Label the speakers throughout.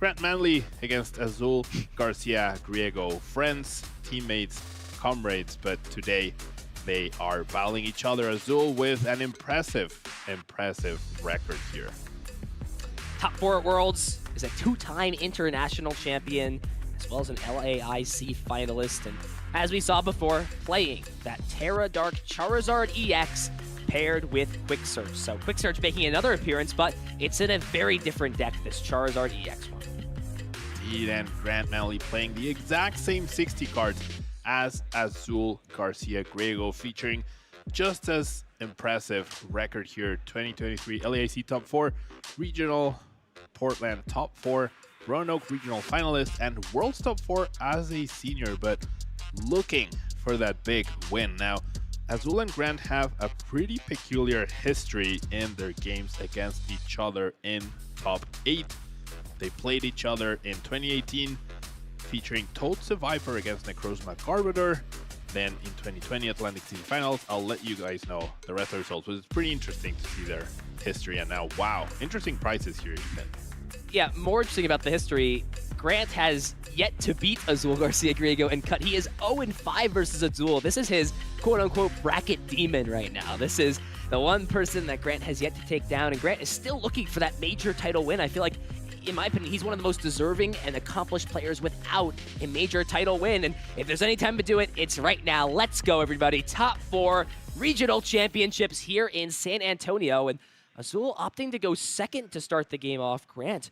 Speaker 1: Grant Manley against Azul Garcia Griego. Friends, teammates, comrades, but today they are battling each other. Azul with an impressive record here.
Speaker 2: Top 4 at Worlds, is a 2-time international champion, as well as an LAIC finalist. And as we saw before, playing that Terra Dark Charizard EX paired with Quick Search. So Quick Search making another appearance, but it's in a very different deck, this Charizard EX one.
Speaker 1: Indeed, and Grant Manley playing the exact same 60 cards as Azul Garcia Griego, featuring just as impressive record here. 2023 LAIC Top 4, Regional Portland Top 4, Roanoke Regional Finalist, and World's Top 4 as a senior, but looking for that big win. Now, Azul and Grant have a pretty peculiar history in their games against each other in Top 8. They played each other in 2018, featuring Toad Survivor against Necrozma Garbodor. Then in 2020 Atlantic City Finals, I'll let you guys know the rest of the results, but it's pretty interesting to see their history. And now, wow, interesting prices here, Ethan.
Speaker 2: Yeah, more interesting about the history, Grant has yet to beat Azul Garcia Griego and cut. He is 0-5 versus Azul. This is his quote-unquote bracket demon right now. This is the one person that Grant has yet to take down, and Grant is still looking for that major title win. I feel like, in my opinion, he's one of the most deserving and accomplished players without a major title win. And if there's any time to do it, it's right now. Let's go, everybody. Top 4 regional championships here in San Antonio. And Azul opting to go second to start the game off. Grant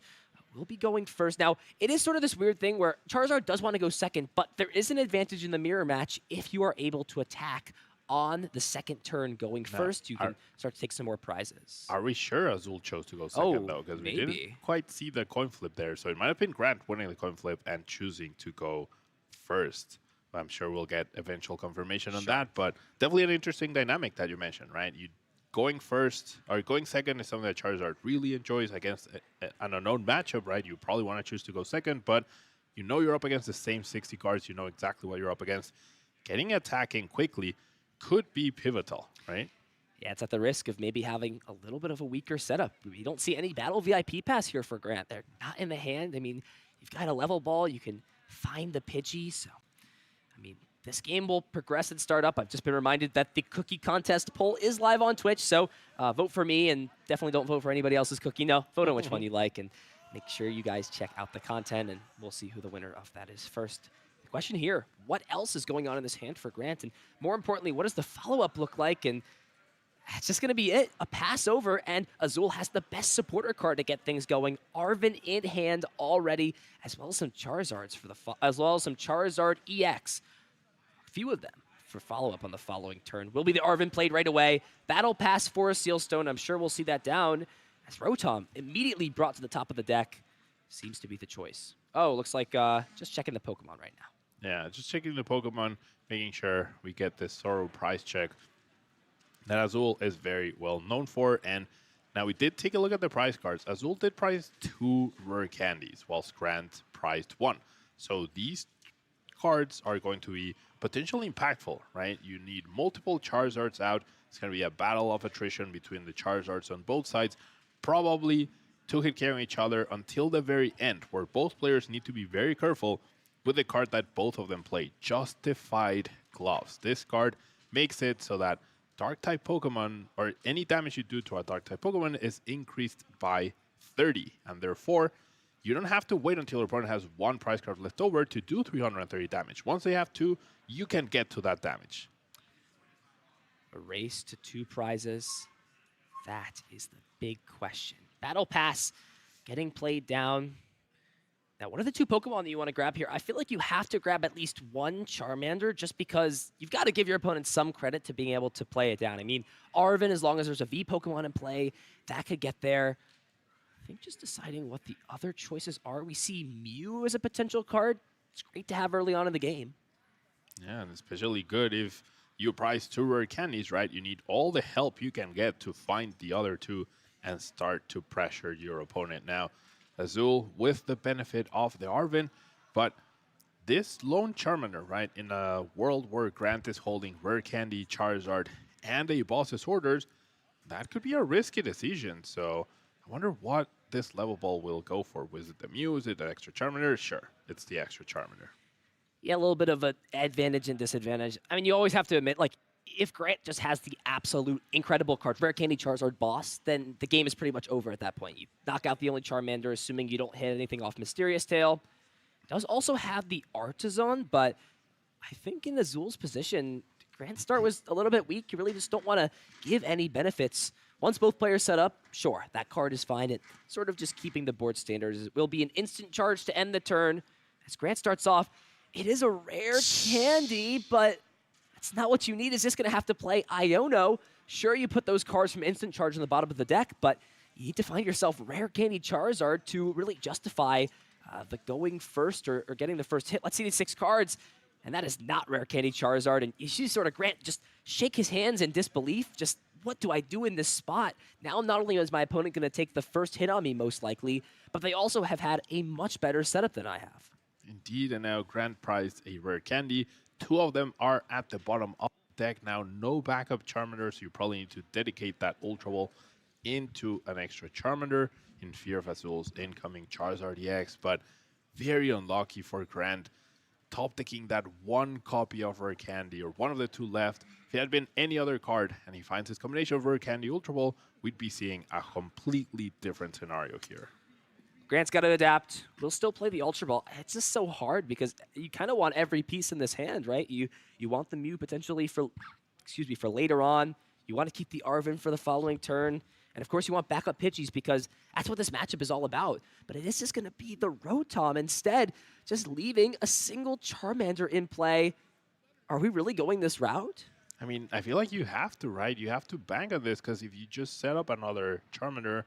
Speaker 2: will be going first. Now, it is sort of this weird thing where Charizard does want to go second, but there is an advantage in the mirror match if you are able to attack on the second turn going first. You can start to take some more prizes.
Speaker 1: Are we sure Azul chose to go second, though? Because we didn't quite see the coin flip there. So it might have been Grant winning the coin flip and choosing to go first. I'm sure we'll get eventual confirmation on that, but definitely an interesting dynamic that you mentioned, right? You going first or going second is something that Charizard really enjoys against an unknown matchup, right? You probably want to choose to go second, but you know you're up against the same 60 cards. You know exactly what you're up against. Getting attacking quickly could be pivotal, right?
Speaker 2: Yeah, it's at the risk of maybe having a little bit of a weaker setup. We don't see any Battle VIP pass here for Grant. They're not in the hand. I mean, you've got a level ball. You can find the Pidgey. So, I mean, this game will progress and start up. I've just been reminded that the cookie contest poll is live on Twitch, so vote for me and definitely don't vote for anybody else's cookie. No, vote on which one you like, and make sure you guys check out the content, and we'll see who the winner of that is first. The question here, what else is going on in this hand for Grant? And more importantly, what does the follow-up look like? And that's just going to be it, a pass over, and Azul has the best supporter card to get things going. Arven in hand already, as well as some Charizards for the as well as some Charizard EX. Few of them for follow-up on the following turn. Will be the Arven played right away. Battle Pass for a Sealstone. I'm sure we'll see that down as Rotom immediately brought to the top of the deck. Seems to be the choice. Oh, looks like just checking the Pokemon right now.
Speaker 1: Yeah, just checking the Pokemon, making sure we get this Sorrow price check that Azul is very well known for. And now we did take a look at the prize cards. Azul did prize 2 rare candies, whilst Grant prized 1. So these cards are going to be potentially impactful, right? You need multiple Charizards out. It's going to be a battle of attrition between the Charizards on both sides, probably 2-hit carrying each other until the very end, where both players need to be very careful with the card that both of them play, Justified Gloves. This card makes it so that Dark-type Pokemon, or any damage you do to a Dark-type Pokemon, is increased by 30, and therefore you don't have to wait until your opponent has 1 prize card left over to do 330 damage. Once they have 2, you can get to that damage.
Speaker 2: A race to 2 prizes. That is the big question. Battle Pass getting played down. Now, what are the 2 Pokemon that you want to grab here? I feel like you have to grab at least 1 Charmander just because you've got to give your opponent some credit to being able to play it down. I mean, Arven, as long as there's a V Pokemon in play, that could get there. I think just deciding what the other choices are. We see Mew as a potential card. It's great to have early on in the game.
Speaker 1: Yeah, and especially good if you prize 2 rare candies, right? You need all the help you can get to find the other 2 and start to pressure your opponent. Now, Azul with the benefit of the Arven, but this lone Charmander, right, in a world where Grant is holding rare candy, Charizard, and a boss's orders, that could be a risky decision. So I wonder what this level ball will go for. Was it the Mew? Is it the extra Charmander? Sure, it's the extra Charmander.
Speaker 2: Yeah, a little bit of an advantage and disadvantage. I mean, you always have to admit, like, if Grant just has the absolute incredible card, Rare Candy Charizard boss, then the game is pretty much over at that point. You knock out the only Charmander, assuming you don't hit anything off Mysterious Tail. Does also have the Artisan, but I think in Azul's position, Grant's start was a little bit weak. You really just don't want to give any benefits. Once both players set up, sure, that card is fine. It's sort of just keeping the board standards. It will be an instant charge to end the turn. As Grant starts off, it is a rare candy, but that's not what you need. Is just going to have to play Iono. Sure, you put those cards from instant charge on the bottom of the deck, but you need to find yourself rare candy Charizard to really justify the going first or getting the first hit. Let's see these 6 cards, and that is not rare candy Charizard. And you see sort of Grant just shake his hands in disbelief. Just, what do I do in this spot? Now, not only is my opponent going to take the first hit on me, most likely, but they also have had a much better setup than I have.
Speaker 1: Indeed, and now Grant prized a rare candy. 2 of them are at the bottom of the deck now. No backup Charmander, so you probably need to dedicate that Ultra Ball into an extra Charmander in fear of Azul's incoming Charizard EX. But very unlucky for Grant. Top decking that 1 copy of rare candy, or one of the 2 left. If it had been any other card and he finds his combination of rare candy Ultra Ball, we'd be seeing a completely different scenario here.
Speaker 2: Grant's got to adapt. We'll still play the Ultra Ball. It's just so hard because you kind of want every piece in this hand, right? You want the Mew potentially for later on. You want to keep the Arven for the following turn. And of course, you want backup Pidgeys because that's what this matchup is all about. But it is just going to be the Rotom instead, just leaving a single Charmander in play. Are we really going this route?
Speaker 1: I mean, I feel like you have to, right? You have to bank on this because if you just set up another Charmander,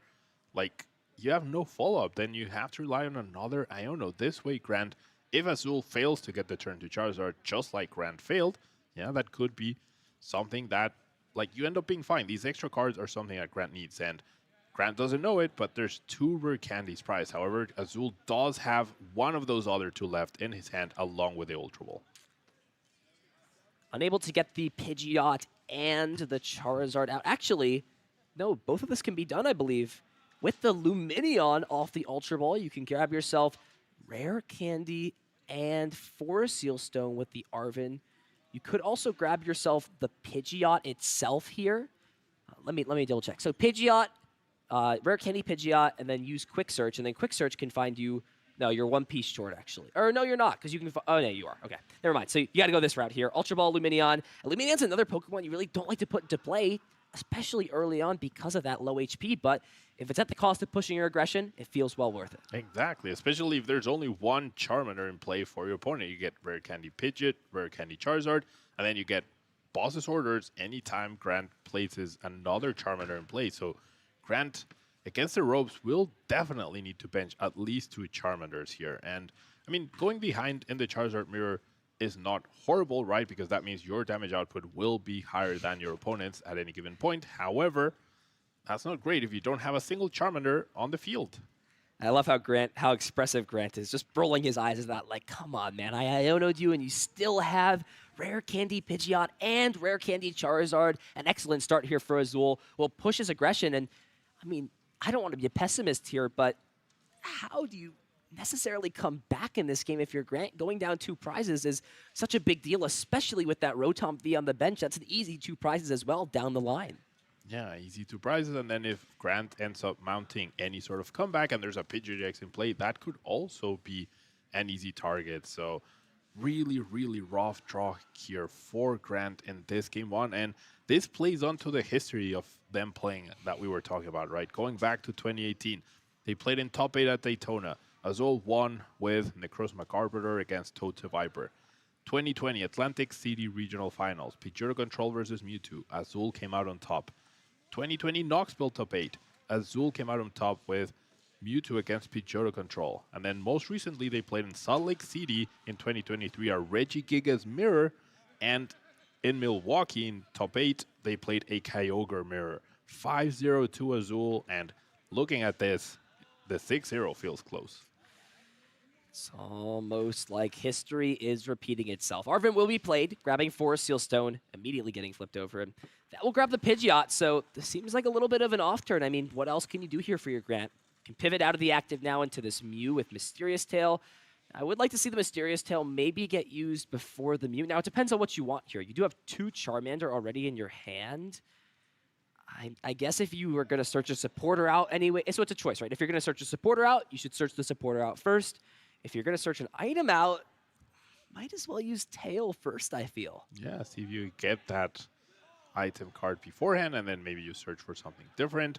Speaker 1: like, you have no follow-up. Then you have to rely on another Iono. This way, Grant, if Azul fails to get the turn to Charizard, just like Grant failed, yeah, that could be something that, like, you end up being fine. These extra cards are something that Grant needs, and Grant doesn't know it, but there's 2 rare candies prized. However, Azul does have one of those other 2 left in his hand, along with the Ultra Ball.
Speaker 2: Unable to get the Pidgeot and the Charizard out. Actually, no, both of this can be done, I believe. With the Lumineon off the Ultra Ball, you can grab yourself rare candy and Forest Seal Stone with the Arven. You could also grab yourself the Pidgeot itself here. Let me double check. So Pidgeot, rare candy Pidgeot, and then use Quick Search, and then Quick Search can find you. No, you're 1 piece short, actually. Or no, you're not, because you can. Oh, no, you are. Okay, never mind. So you got to go this route here. Ultra Ball, Lumineon. And Lumineon's another Pokemon you really don't like to put into play, especially early on because of that low HP. But if it's at the cost of pushing your aggression, it feels well worth it.
Speaker 1: Exactly, especially if there's only 1 Charmander in play for your opponent. You get rare candy Pidgeot, rare candy Charizard, and then you get boss's orders anytime Grant places another Charmander in play. So Grant, against the ropes, will definitely need to bench at least 2 Charmanders here. And, I mean, going behind in the Charizard mirror is not horrible, right? Because that means your damage output will be higher than your opponent's at any given point. However, that's not great if you don't have a single Charmander on the field.
Speaker 2: I love how expressive Grant is, just rolling his eyes at that, like, come on, man, I Iono'd you, and you still have rare candy Pidgeot and rare candy Charizard. An excellent start here for Azul. Will push his aggression, and, I mean, I don't want to be a pessimist here, but how do you necessarily come back in this game if you're Grant? Going down 2 prizes is such a big deal, especially with that Rotom V on the bench. That's an easy 2 prizes as well down the line.
Speaker 1: Yeah, easy 2 prizes, and then if Grant ends up mounting any sort of comeback and there's a Pidgeot X in play, that could also be an easy target. So really, really rough draw here for Grant in this game 1, and this plays onto the history of them playing that we were talking about, right? Going back to 2018, they played in top 8 at Daytona. Azul won with Necrozma Carburetor against Toad Viper. 2020 Atlantic City Regional Finals, Pidgeotto Control versus Mewtwo. Azul came out on top. 2020 Knoxville top 8. Azul came out on top with Mewtwo against Pidgeotto Control. And then most recently, they played in Salt Lake City in 2023, a Regigigas Mirror. And in Milwaukee in top 8, they played a Kyogre Mirror. 5-0 to Azul. And looking at this, the 6-0 feels close.
Speaker 2: It's almost like history is repeating itself. Arven will be played, grabbing Forest Seal Stone, immediately getting flipped over him. That will grab the Pidgeot, so this seems like a little bit of an off turn. I mean, what else can you do here for your Grant? Can pivot out of the active now into this Mew with Mysterious Tail. I would like to see the Mysterious Tail maybe get used before the Mew. Now, it depends on what you want here. You do have 2 Charmander already in your hand. I guess if you were going to search a supporter out anyway, so it's a choice, right? If you're going to search a supporter out, you should search the supporter out first. If you're going to search an item out, might as well use Tail first, I feel.
Speaker 1: Yeah, see if you get that item card beforehand, and then maybe you search for something different.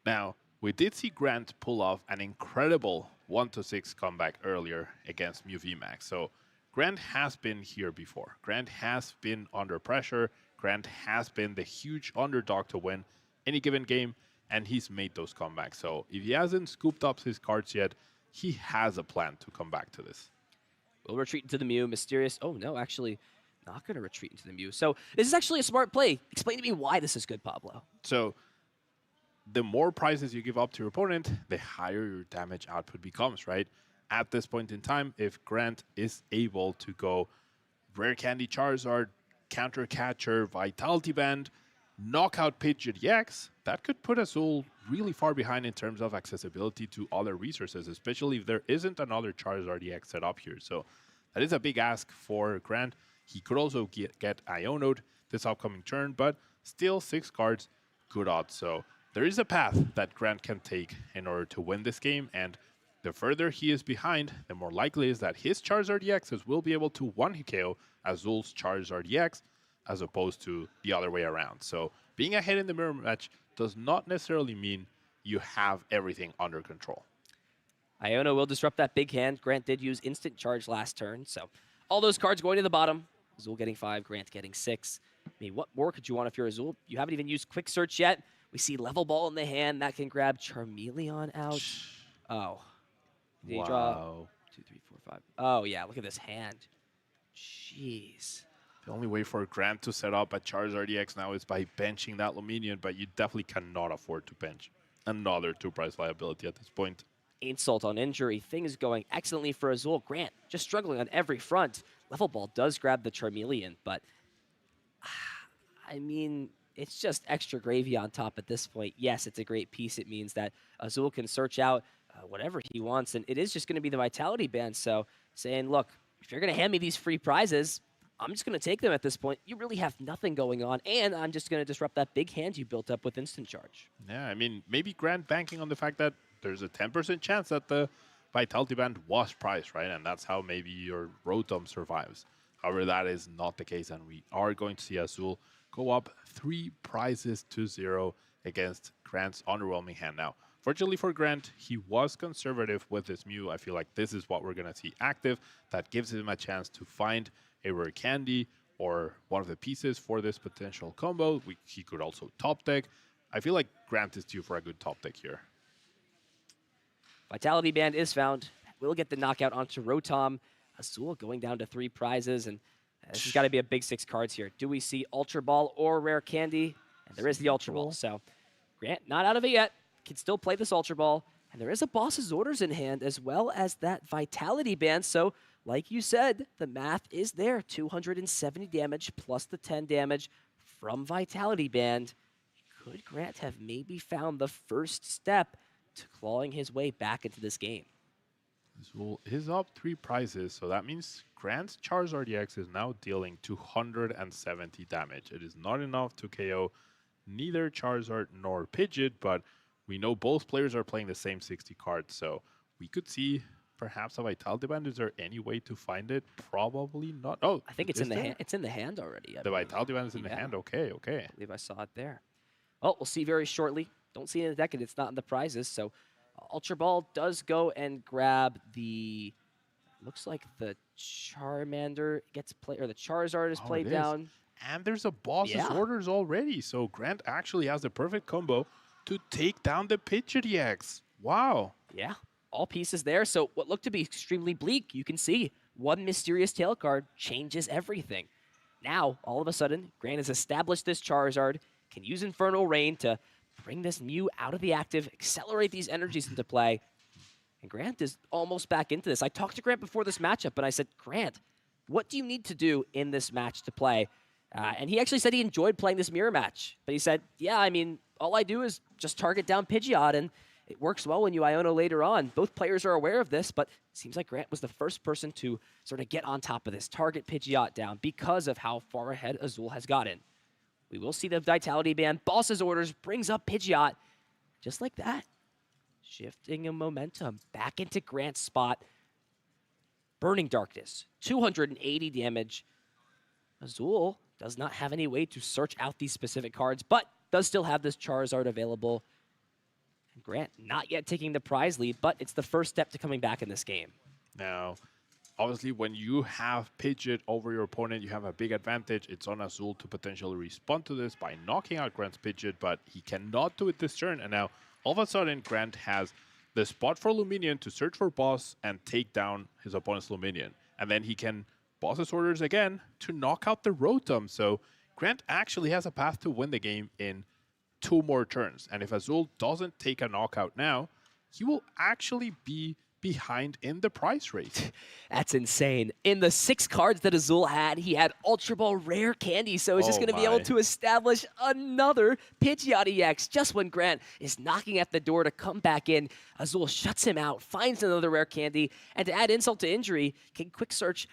Speaker 1: Now, we did see Grant pull off an incredible 1-6 comeback earlier against Mew VMAX. So Grant has been here before. Grant has been under pressure. Grant has been the huge underdog to win any given game, and he's made those comebacks. So if he hasn't scooped up his cards yet, he has a plan to come back to this.
Speaker 2: We'll retreat into the Mew. Mysterious. Oh, no, actually not going to retreat into the Mew. So this is actually a smart play. Explain to me why this is good, Pablo.
Speaker 1: So the more prizes you give up to your opponent, the higher your damage output becomes, right? At this point in time, if Grant is able to go Rare Candy Charizard, Counter Catcher, Vitality Band, Knockout Pidgeot EX, that could put Azul really far behind in terms of accessibility to other resources, especially if there isn't another Charizard EX set up here. So that is a big ask for Grant. He could also get Ionode this upcoming turn, but still 6 cards, good odds. So there is a path that Grant can take in order to win this game, and the further he is behind, the more likely is that his Charizard EXs will be able to one-hit KO Azul's Charizard EX, as opposed to the other way around. So being ahead in the mirror match does not necessarily mean you have everything under control.
Speaker 2: Iona will disrupt that big hand. Grant did use Instant Charge last turn, so all those cards going to the bottom. Azul getting 5, Grant getting 6. I mean, what more could you want if you're Azul? You haven't even used Quick Search yet. We see Level Ball in the hand. That can grab Charmeleon out. Oh. Did he draw 2, 3, 4, 5? Oh, yeah, look at this hand. Jeez.
Speaker 1: The only way for Grant to set up a Charizard EX now is by benching that Luminion, but you definitely cannot afford to bench another 2-price liability at this point.
Speaker 2: Insult on injury. Things going excellently for Azul. Grant just struggling on every front. Level Ball does grab the Charmeleon, but I mean, it's just extra gravy on top at this point. Yes, it's a great piece. It means that Azul can search out whatever he wants, and it is just going to be the Vitality Band. So saying, look, if you're going to hand me these free prizes, I'm just going to take them at this point. You really have nothing going on, and I'm just going to disrupt that big hand you built up with Instant Charge.
Speaker 1: Yeah, I mean, maybe Grant banking on the fact that there's a 10% chance that the Vitality Band was priced, right? And that's how maybe your Rotom survives. However, that is not the case, and we are going to see Azul go up 3 prizes to 0 against Grant's underwhelming hand. Now, fortunately for Grant, he was conservative with his Mew. I feel like this is what we're going to see active. That gives him a chance to find a rare candy or one of the pieces for this potential combo. He could also top deck. I feel like Grant is due for a good top deck here.
Speaker 2: Vitality Band is found. We'll get the knockout onto Rotom. Azul going down to 3 prizes, and this has got to be a big 6 cards here. Do we see Ultra Ball or Rare Candy? And there is the Ultra Ball. So Grant not out of it yet. Can still play this Ultra Ball. And there is a Boss's Orders in hand, as well as that Vitality Band. So like you said, the math is there. 270 damage plus the 10 damage from Vitality Band. Could Grant have maybe found the first step to clawing his way back into this game?
Speaker 1: Azul is up 3 prizes, so that means Grant's Charizard EX is now dealing 270 damage. It is not enough to KO neither Charizard nor Pidgeot, but we know both players are playing the same 60 cards, so we could see perhaps a Vitality Band. Is there any way to find it? Probably not. Oh,
Speaker 2: I think it's in the hand. It's in the hand already.
Speaker 1: The Vitality Band is in the hand. Okay, okay.
Speaker 2: I believe I saw it there. Well, we'll see very shortly. Don't see it in the deck, and it's not in the prizes. So Ultra Ball does go and grab the. Looks like the Charmander gets played, or the Charizard is played down.
Speaker 1: And there's a Boss's Orders already. So Grant actually has the perfect combo to take down the Pidgeot EX. Wow.
Speaker 2: Yeah, all pieces there. So what looked to be extremely bleak, you can see one Mysterious Tail card changes everything. Now, all of a sudden, Grant has established this Charizard, can use Infernal Rain to bring this Mew out of the active, accelerate these energies into play. And Grant is almost back into this. I talked to Grant before this matchup, and I said, Grant, what do you need to do in this match to play? And he actually said he enjoyed playing this mirror match. But he said, yeah, I mean, all I do is just target down Pidgeot, and it works well when you Iono later on. Both players are aware of this, but it seems like Grant was the first person to sort of get on top of this, target Pidgeot down because of how far ahead Azul has gotten. We will see the Vitality Band. Boss's Orders brings up Pidgeot just like that. Shifting a momentum back into Grant's spot. Burning Darkness, 280 damage. Azul does not have any way to search out these specific cards, but does still have this Charizard available. And Grant not yet taking the prize lead, but it's the first step to coming back in this game.
Speaker 1: Now, obviously, when you have Pidgeot over your opponent, you have a big advantage. It's on Azul to potentially respond to this by knocking out Grant's Pidgeot, but he cannot do it this turn. And now, all of a sudden, Grant has the spot for Luminion to search for boss and take down his opponent's Luminion. And then he can boss's orders again to knock out the Rotom. So Grant actually has a path to win the game in 2 more turns. And if Azul doesn't take a knockout now, he will actually be behind in the price race.
Speaker 2: That's insane. In the 6 cards that Azul had, he had Ultra Ball Rare Candy, so he's just going to be able to establish another Pidgeot EX just when Grant is knocking at the door to come back in. Azul shuts him out, finds another Rare Candy, and to add insult to injury, can quick search,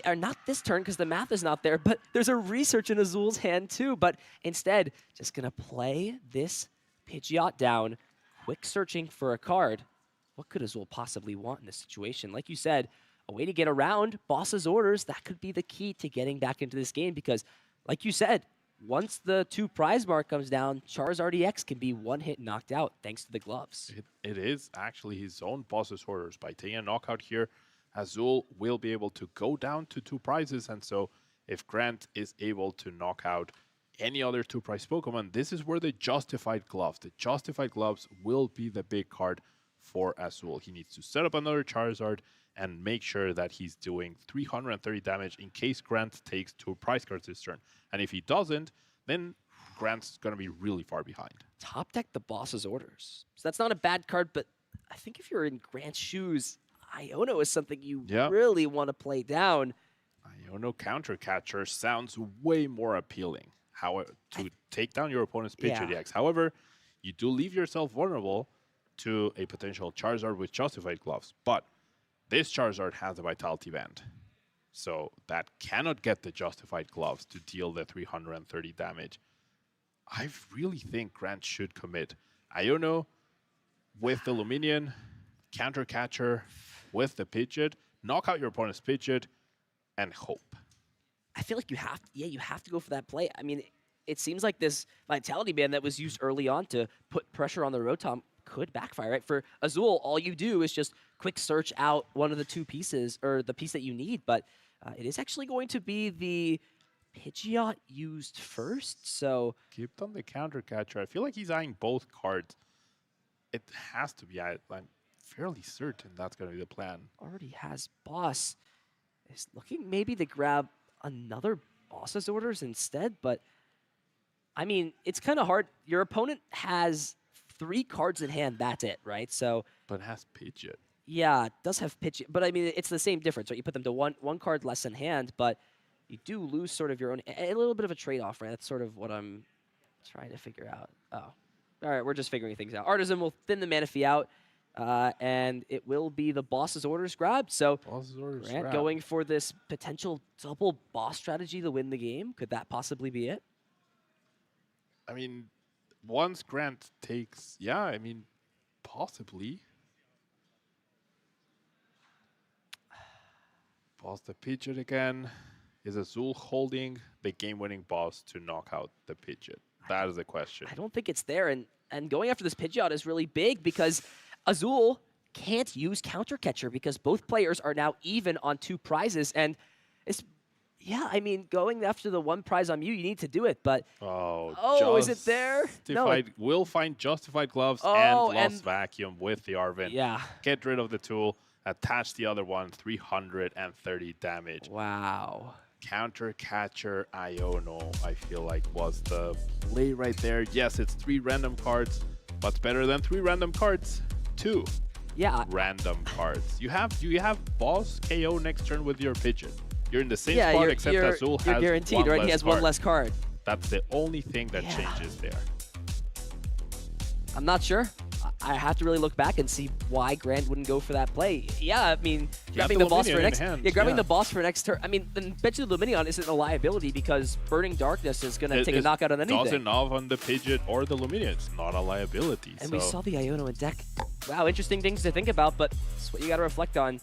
Speaker 2: or not this turn because the math is not there, but there's a research in Azul's hand too, but instead, just going to play this Pidgeot down, quick searching for a card. What could Azul possibly want in this situation? Like you said, a way to get around boss's orders, that could be the key to getting back into this game because, like you said, once the 2 prize mark comes down, Charizard EX can be one hit knocked out thanks to the gloves.
Speaker 1: It is actually his own boss's orders. By taking a knockout here, Azul will be able to go down to 2 prizes. And so if Grant is able to knock out any other 2 prize Pokemon, this is where the Justified Gloves. The Justified Gloves will be the big card for Azul. He needs to set up another Charizard and make sure that he's doing 330 damage in case Grant takes 2 prize cards this turn. And if he doesn't, then Grant's going to be really far behind.
Speaker 2: Top deck the boss's orders. So that's not a bad card, but I think if you're in Grant's shoes, Iono is something you really want to play down.
Speaker 1: Iono Counter Catcher sounds way more appealing. How to take down your opponent's Pidgeot EX. However, you do leave yourself vulnerable to a potential Charizard with Justified Gloves. But this Charizard has a Vitality Band. So that cannot get the Justified Gloves to deal the 330 damage. I really think Grant should commit. Iono with the Luminion, Counter Catcher with the Pidgeot, knock out your opponent's Pidgeot, and hope.
Speaker 2: I feel like you have to go for that play. I mean, it seems like this Vitality Band that was used early on to put pressure on the Rotom could backfire, right? For Azul, all you do is just quick search out one of the 2 pieces, or the piece that you need, but it is actually going to be the Pidgeot used first, so...
Speaker 1: Keep on the Counter Catcher. I feel like he's eyeing both cards. It has to be. I'm fairly certain that's going to be the plan.
Speaker 2: Already has boss. Is looking maybe to grab another boss's orders instead, but I mean, it's kind of hard. Your opponent has 3 cards in hand, that's it, right? So,
Speaker 1: but it has Pidgeot.
Speaker 2: Yeah, it does have Pidgeot, but I mean, it's the same difference, right? You put them to one card less in hand, but you do lose sort of your own, a little bit of a trade-off, right? That's sort of what I'm trying to figure out. Oh, all right, we're just figuring things out. Artisan will thin the Manaphy out, and it will be the boss's orders grabbed. So Grant going for this potential double boss strategy to win the game. Could that possibly be it?
Speaker 1: I mean, once Grant takes, possibly. Boss the Pidgeot again. Is Azul holding the game-winning boss to knock out the Pidgeot? That is the question.
Speaker 2: I don't think it's there, and going after this Pidgeot is really big because Azul can't use Counter Catcher because both players are now even on 2 prizes, and it's I mean, going after the 1 prize on you need to do it, but is it there?
Speaker 1: No, we'll find Justified Gloves and Lost Vacuum with the Arven.
Speaker 2: Yeah,
Speaker 1: get rid of the tool. Attach the other one, 330 damage.
Speaker 2: Wow.
Speaker 1: Counter Catcher Iono, I feel like, was the play right there. Yes, it's 3 random cards. What's better than 3 random cards? 2 random cards. You have boss KO next turn with your Pidgeot. You're in the same spot, except Azul has
Speaker 2: you're guaranteed, right? He has 1 less card.
Speaker 1: That's the only thing that changes there.
Speaker 2: I'm not sure. I have to really look back and see why Grant wouldn't go for that play. Yeah, I mean, grabbing
Speaker 1: the
Speaker 2: the boss for
Speaker 1: Luminion in
Speaker 2: next,
Speaker 1: hand,
Speaker 2: grabbing
Speaker 1: yeah.
Speaker 2: the boss for next turn. I mean, then bet you the Luminion isn't a liability because Burning Darkness is going to take a knockout on anything.
Speaker 1: Doesn't off on the Pidgeot or the Luminion. It's not a liability.
Speaker 2: And
Speaker 1: so.
Speaker 2: we saw the Iono in deck. Wow, interesting things to think about, but it's what you got to reflect on.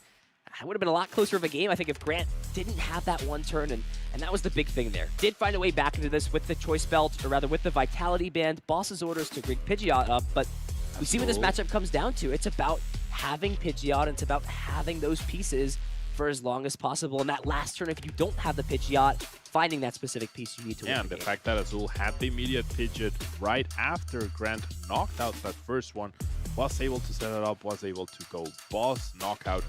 Speaker 2: It would have been a lot closer of a game, I think, if Grant didn't have that one turn, and that was the big thing there. Did find a way back into this with the Choice Belt, or rather with the Vitality Band, Boss's orders to bring Pidgeot up, but we see what this matchup comes down to. It's about having Pidgeot, and it's about having those pieces for as long as possible. And that last turn, if you don't have the Pidgeot, finding that specific piece you need to win
Speaker 1: And the fact that Azul had the immediate Pidgeot right after Grant knocked out that first one, was able to set it up, was able to go boss knockout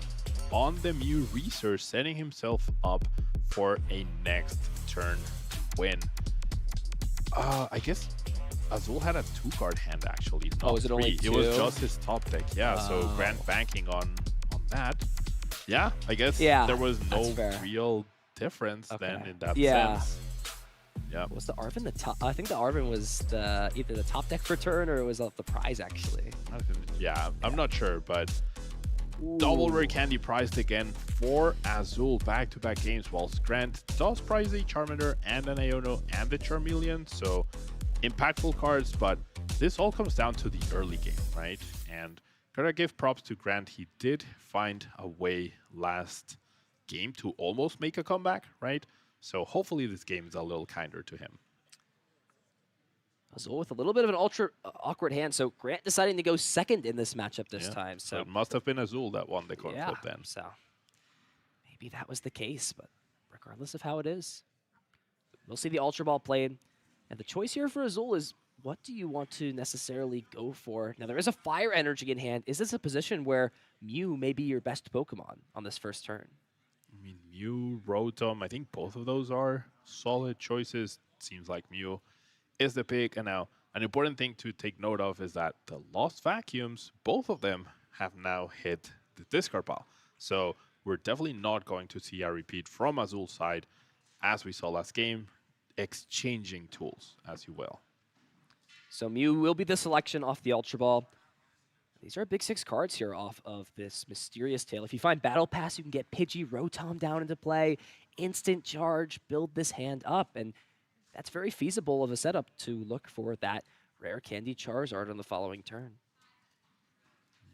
Speaker 1: on the Mew Research, setting himself up for a next turn win. I guess Azul had a 2-card hand actually.
Speaker 2: Oh, was it only 2?
Speaker 1: It was just his top deck, yeah. So Grant banking on that. Yeah, I guess there was no real difference then in that sense. Yeah.
Speaker 2: Was the Arven the top? I think the Arven was the, either the top deck for turn or it was the prize actually.
Speaker 1: Yeah, I'm not sure, but double rare candy prized again for Azul back-to-back games, whilst Grant does prize a Charmander and an Iono and the Charmeleon. So impactful cards, but this all comes down to the early game, right? And gotta give props to Grant. He did find a way last game to almost make a comeback, right? So hopefully this game is a little kinder to him.
Speaker 2: Azul with a little bit of an ultra awkward hand, so Grant deciding to go second in this matchup this time. So
Speaker 1: it must have been Azul that won the coin flip then.
Speaker 2: So maybe that was the case, but regardless of how it is, we'll see the Ultra Ball played. And the choice here for Azul is, what do you want to necessarily go for? Now, there is a Fire Energy in hand. Is this a position where Mew may be your best Pokemon on this first turn?
Speaker 1: I mean, Mew, Rotom, I think both of those are solid choices. Seems like Mew is the pick. And now, an important thing to take note of is that the Lost Vacuums, both of them have now hit the discard pile. So we're definitely not going to see a repeat from Azul's side, as we saw last game, exchanging tools, as you will.
Speaker 2: So Mew will be the selection off the Ultra Ball. These are big 6 cards here off of this Mysterious Tail. If you find Battle Pass, you can get Pidgey, Rotom down into play, instant charge, build this hand up, and that's very feasible of a setup to look for that rare candy Charizard on the following turn.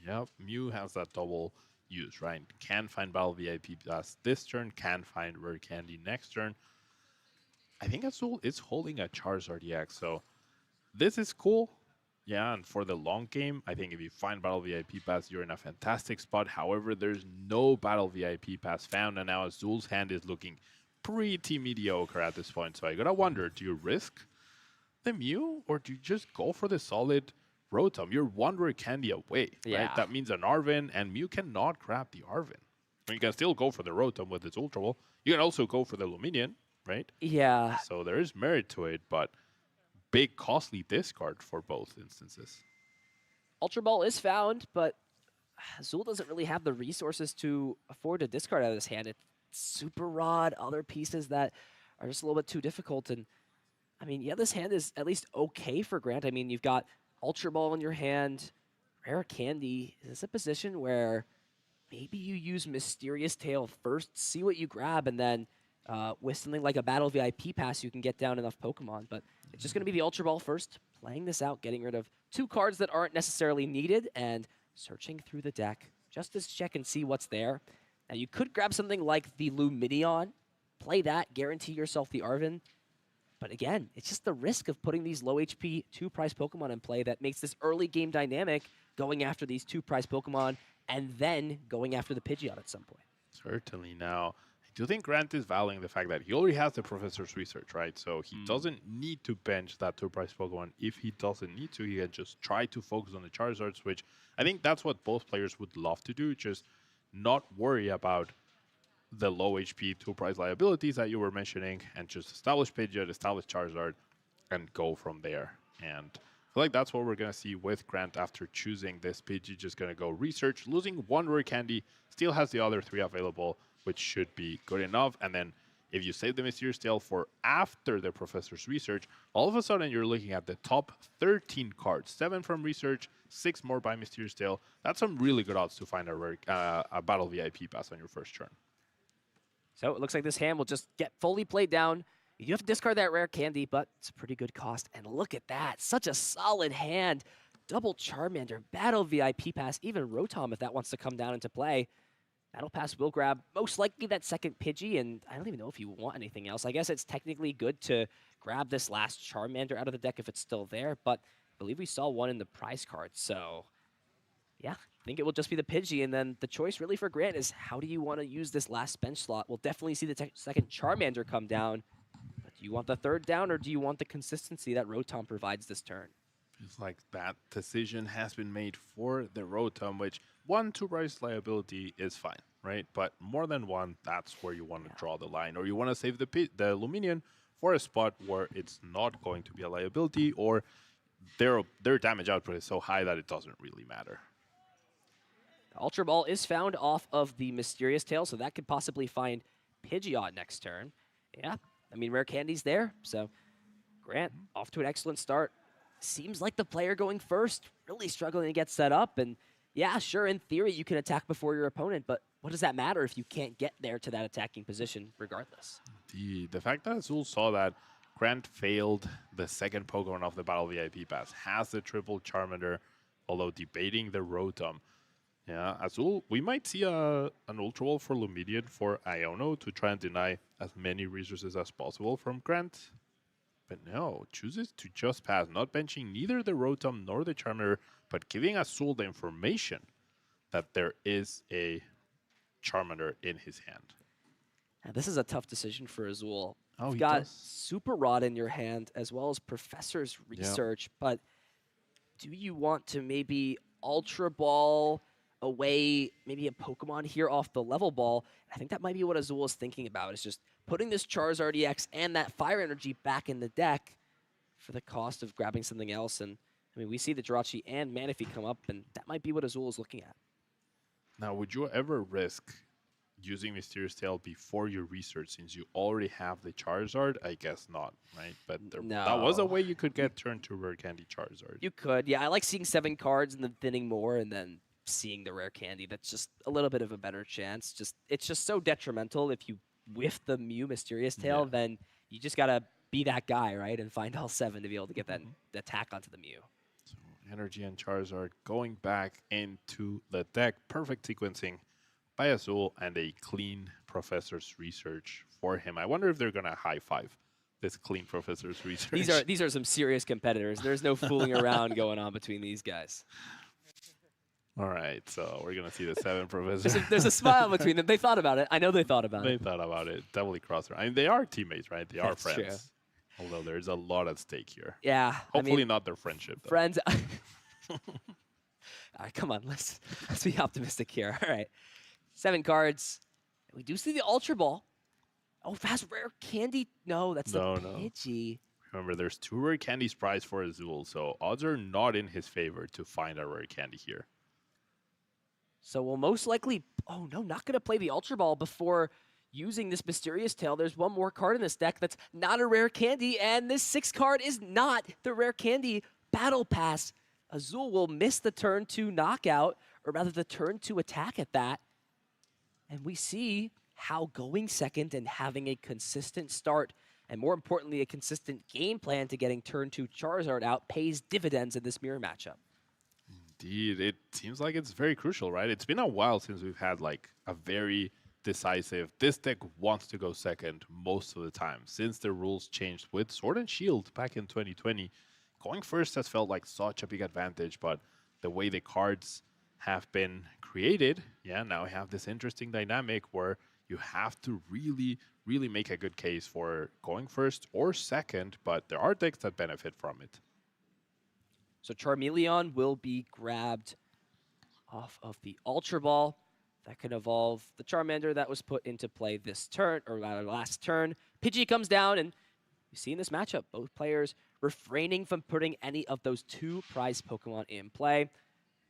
Speaker 1: Yep, Mew has that double use, right? Can find Battle VIP Pass this turn, can find rare candy next turn. I think Azul is holding a Charizard EX, so this is cool. Yeah, and for the long game, I think if you find Battle VIP Pass, you're in a fantastic spot. However, there's no Battle VIP Pass found, and now Azul's hand is looking pretty mediocre at this point. So I gotta wonder, do you risk the Mew, or do you just go for the solid Rotom? You're one rare candy away, right? That means an Arven, and Mew cannot grab the Arven. I mean, you can still go for the Rotom with its Ultra Ball. You can also go for the Luminion, right?
Speaker 2: Yeah.
Speaker 1: So there is merit to it, but big costly discard for both instances.
Speaker 2: Ultra Ball is found, but Azul doesn't really have the resources to afford to discard out of this hand. It's Super Rod, other pieces that are just a little bit too difficult. And I mean, yeah, this hand is at least okay for Grant. I mean, you've got Ultra Ball in your hand, Rare Candy. Is this a position where maybe you use Mysterious Tail first, see what you grab, and then with something like a Battle VIP Pass, you can get down enough Pokemon. But it's just going to be the Ultra Ball first, playing this out, getting rid of 2 cards that aren't necessarily needed, and searching through the deck just to check and see what's there. Now, you could grab something like the Luminion, play that, guarantee yourself the Arven. But again, it's just the risk of putting these low HP 2-price Pokemon in play that makes this early game dynamic, going after these 2-price Pokemon and then going after the Pidgeot at some point.
Speaker 1: Certainly. Now, I do think Grant is valuing the fact that he already has the Professor's Research, right? So he doesn't need to bench that 2-price Pokemon. If he doesn't need to, he can just try to focus on the Charizards, which I think that's what both players would love to do, just not worry about the low HP 2-price liabilities that you were mentioning, and just establish Pidgeot, establish Charizard, and go from there. And I feel like that's what we're going to see with Grant after choosing this Pidgey. Just going to go Research, losing 1 rare candy, still has the other 3 available, which should be good enough. And then If you save the Mysterious Tail for after the Professor's Research, all of a sudden you're looking at the top 13 cards. 7 from Research, 6 more by Mysterious Tail. That's some really good odds to find a Battle VIP pass on your first turn.
Speaker 2: So it looks like this hand will just get fully played down. You do have to discard that rare candy, but it's a pretty good cost. And look at that. Such a solid hand. Double Charmander, Battle VIP pass, even Rotom if that wants to come down into play. Battle Pass will grab most likely that second Pidgey, and I don't even know if you want anything else. I guess it's technically good to grab this last Charmander out of the deck if it's still there, but I believe we saw one in the prize card. So, yeah, I think it will just be the Pidgey, and then the choice really for Grant is how do you want to use this last bench slot? We'll definitely see the second Charmander come down, but do you want the third down, or do you want the consistency that Rotom provides this turn?
Speaker 1: It's like that decision has been made for the Rotom, which 1 2-price liability is fine, right? But more than 1, that's where you want to draw the line, or you want to save the Luminion for a spot where it's not going to be a liability, or their damage output is so high that it doesn't really matter.
Speaker 2: Ultra Ball is found off of the Mysterious Tail, so that could possibly find Pidgeot next turn. Yeah, I mean, Rare Candy's there, so Grant off to an excellent start. Seems like the player going first, really struggling to get set up. And yeah, sure, in theory, you can attack before your opponent, but what does that matter if you can't get there to that attacking position regardless?
Speaker 1: The fact that Azul saw that Grant failed the second Pokemon off the Battle VIP pass, has the triple Charmander, although debating the Rotom. Yeah, Azul, we might see an Ultra Ball for Lumidian for Iono to try and deny as many resources as possible from Grant. But no, chooses to just pass, not benching neither the Rotom nor the Charmander, but giving Azul the information that there is a Charmander in his hand.
Speaker 2: Now, this is a tough decision for Azul.
Speaker 1: Oh,
Speaker 2: You've
Speaker 1: he
Speaker 2: got
Speaker 1: does.
Speaker 2: Super Rod in your hand as well as Professor's Research, but do you want to maybe Ultra Ball away maybe a Pokemon here off the level ball? I think that might be what Azul is thinking about, is just putting this Charizard EX and that Fire Energy back in the deck for the cost of grabbing something else. And I mean, we see the Jirachi and Manaphy come up, and that might be what Azul is looking at.
Speaker 1: Now, would you ever risk using Mysterious Tail before your research, since you already have the Charizard? I guess not, right? But that was a way you could get turn 2 Rare Candy Charizard.
Speaker 2: You could, yeah. I like seeing 7 cards and then thinning more, and then seeing the Rare Candy. That's just a little bit of a better chance. It's just so detrimental if you whiff the Mew Mysterious Tail, then you just gotta be that guy, right, and find all 7 to be able to get that attack onto the Mew.
Speaker 1: So Energy and Charizard going back into the deck. Perfect sequencing by Azul and a clean Professor's Research for him. I wonder if they're gonna high five this clean Professor's Research.
Speaker 2: These are some serious competitors. There's no fooling around going on between these guys.
Speaker 1: All right, so we're going to see the 7 Professors.
Speaker 2: There's a smile between them. They thought about it. I know they thought about it.
Speaker 1: They thought about it. Definitely crossed their. I mean, they are teammates, right? They are
Speaker 2: That's
Speaker 1: friends. True. Although there's a lot at stake here.
Speaker 2: Yeah.
Speaker 1: Hopefully not their friendship, though.
Speaker 2: Friends. All right, come on. Let's be optimistic here. All right. 7 cards. We do see the Ultra Ball. Oh, fast Rare Candy. No, that's the Pidgey.
Speaker 1: Remember, there's 2 Rare Candies prized for Azul, so odds are not in his favor to find a Rare Candy here.
Speaker 2: So we'll most likely, oh no, not going to play the Ultra Ball before using this Mysterious Tail. There's one more card in this deck that's not a Rare Candy, and this 6th card is not the Rare Candy Battle Pass. Azul will miss the turn 2 knockout, or rather the turn 2 attack at that. And we see how going second and having a consistent start, and more importantly, a consistent game plan to getting turn 2 Charizard out pays dividends in this mirror matchup.
Speaker 1: Indeed, it seems like it's very crucial, right? It's been a while since we've had like a very decisive, this deck wants to go second most of the time. Since the rules changed with Sword and Shield back in 2020, going first has felt like such a big advantage, but the way the cards have been created, now we have this interesting dynamic where you have to really, really make a good case for going first or second, but there are decks that benefit from it.
Speaker 2: So Charmeleon will be grabbed off of the Ultra Ball. That can evolve the Charmander that was put into play this turn, or rather last turn. Pidgey comes down, and you see in this matchup, both players refraining from putting any of those 2 prized Pokemon in play.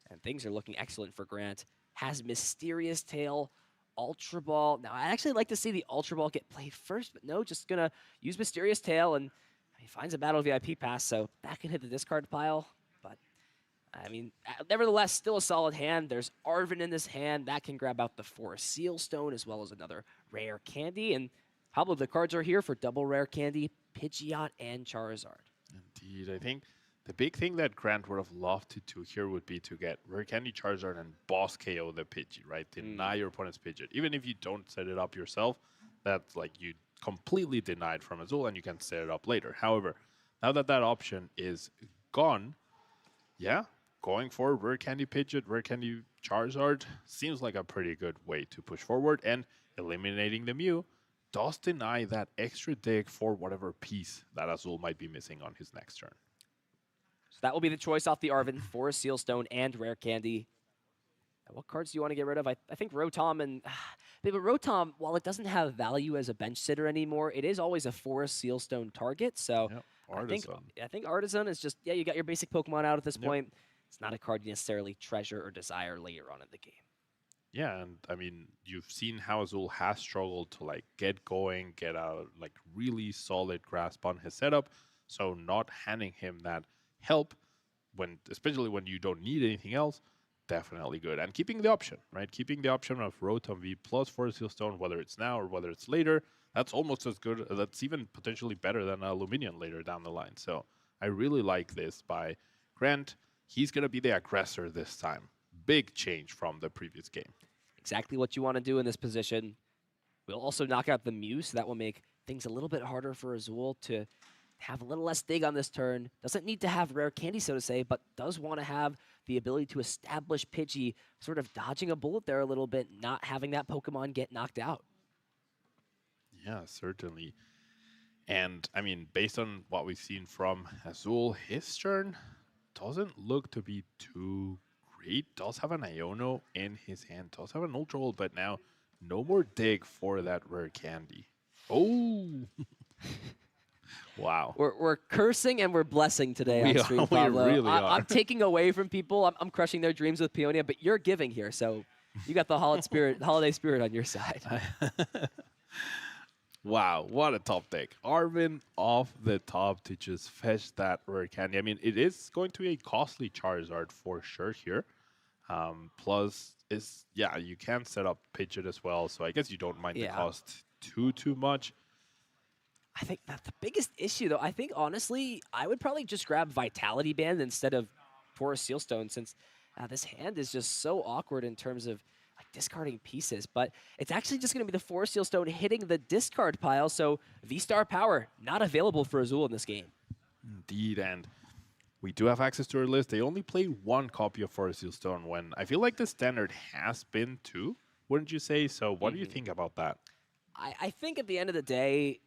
Speaker 2: And things are looking excellent for Grant. Has Mysterious Tail Ultra Ball. Now, I'd actually like to see the Ultra Ball get played first, but no, just going to use Mysterious Tail, and he finds a Battle VIP pass, so that can hit the discard pile. But, I mean, nevertheless, still a solid hand. There's Arven in this hand. That can grab out the 4 Seal Stone as well as another rare candy. And probably the cards are here for double rare candy, Pidgeot, and Charizard.
Speaker 1: Indeed. I think the big thing that Grant would have loved to do here would be to get Rare Candy Charizard and boss KO the Pidgey, right? Deny your opponent's Pidgeot. Even if you don't set it up yourself, that's like you completely denied from Azul and you can set it up later. However, now that that option is gone, yeah, going for Rare Candy Pidgeot, Rare Candy Charizard seems like a pretty good way to push forward, and eliminating the Mew does deny that extra dig for whatever piece that Azul might be missing on his next turn.
Speaker 2: So that will be the choice off the Arven, 4 Seal Stone and rare candy. Now, what cards do you want to get rid of? I think Rotom and... but Rotom, while it doesn't have value as a bench sitter anymore, it is always a 4 Seal Stone target, so...
Speaker 1: Yep.
Speaker 2: I think Artisan is just, yeah, you got your basic Pokemon out at this point. It's not a card you necessarily treasure or desire later on in the game.
Speaker 1: Yeah, and I mean, you've seen how Azul has struggled to like get going, get a like really solid grasp on his setup. So not handing him that help, especially when you don't need anything else, definitely good. And keeping the option, right? Keeping the option of Rotom V plus 4 Seal Stone, whether it's now or whether it's later, that's almost as good. That's even potentially better than Luminion later down the line. So I really like this by Grant. He's going to be the aggressor this time. Big change from the previous game.
Speaker 2: Exactly what you want to do in this position. We'll also knock out the Mew, so that will make things a little bit harder for Azul to have a little less dig on this turn. Doesn't need to have rare candy, so to say, but does want to have the ability to establish Pidgey, sort of dodging a bullet there a little bit, not having that Pokemon get knocked out.
Speaker 1: Yeah, certainly. And, I mean, based on what we've seen from Azul, his turn doesn't look to be too great. Does have an Iono in his hand. Does have an Ultra Ball, but now no more dig for that rare candy. Oh! Wow.
Speaker 2: We're cursing and we're blessing today on stream, Pablo.
Speaker 1: We really are.
Speaker 2: I'm taking away from people. I'm crushing their dreams with Peonia, but you're giving here, so you got the holiday spirit on your side.
Speaker 1: Wow, what a top deck. Arven off the top to just fetch that rare candy. I mean, it is going to be a costly Charizard for sure here. Plus, you can set up Pidgeot as well, so I guess you don't mind the cost too much.
Speaker 2: I think that's the biggest issue, though. I think, honestly, I would probably just grab Vitality Band instead of Forest Seal Stone, since this hand is just so awkward in terms of discarding pieces. But it's actually just going to be the Forest Seal Stone hitting the discard pile, so V-Star Power not available for Azul in this game.
Speaker 1: Indeed, and we do have access to our list. They only played 1 copy of Forest Seal Stone when I feel like the standard has been 2, wouldn't you say? So what do you think about that?
Speaker 2: I think at the end of the day,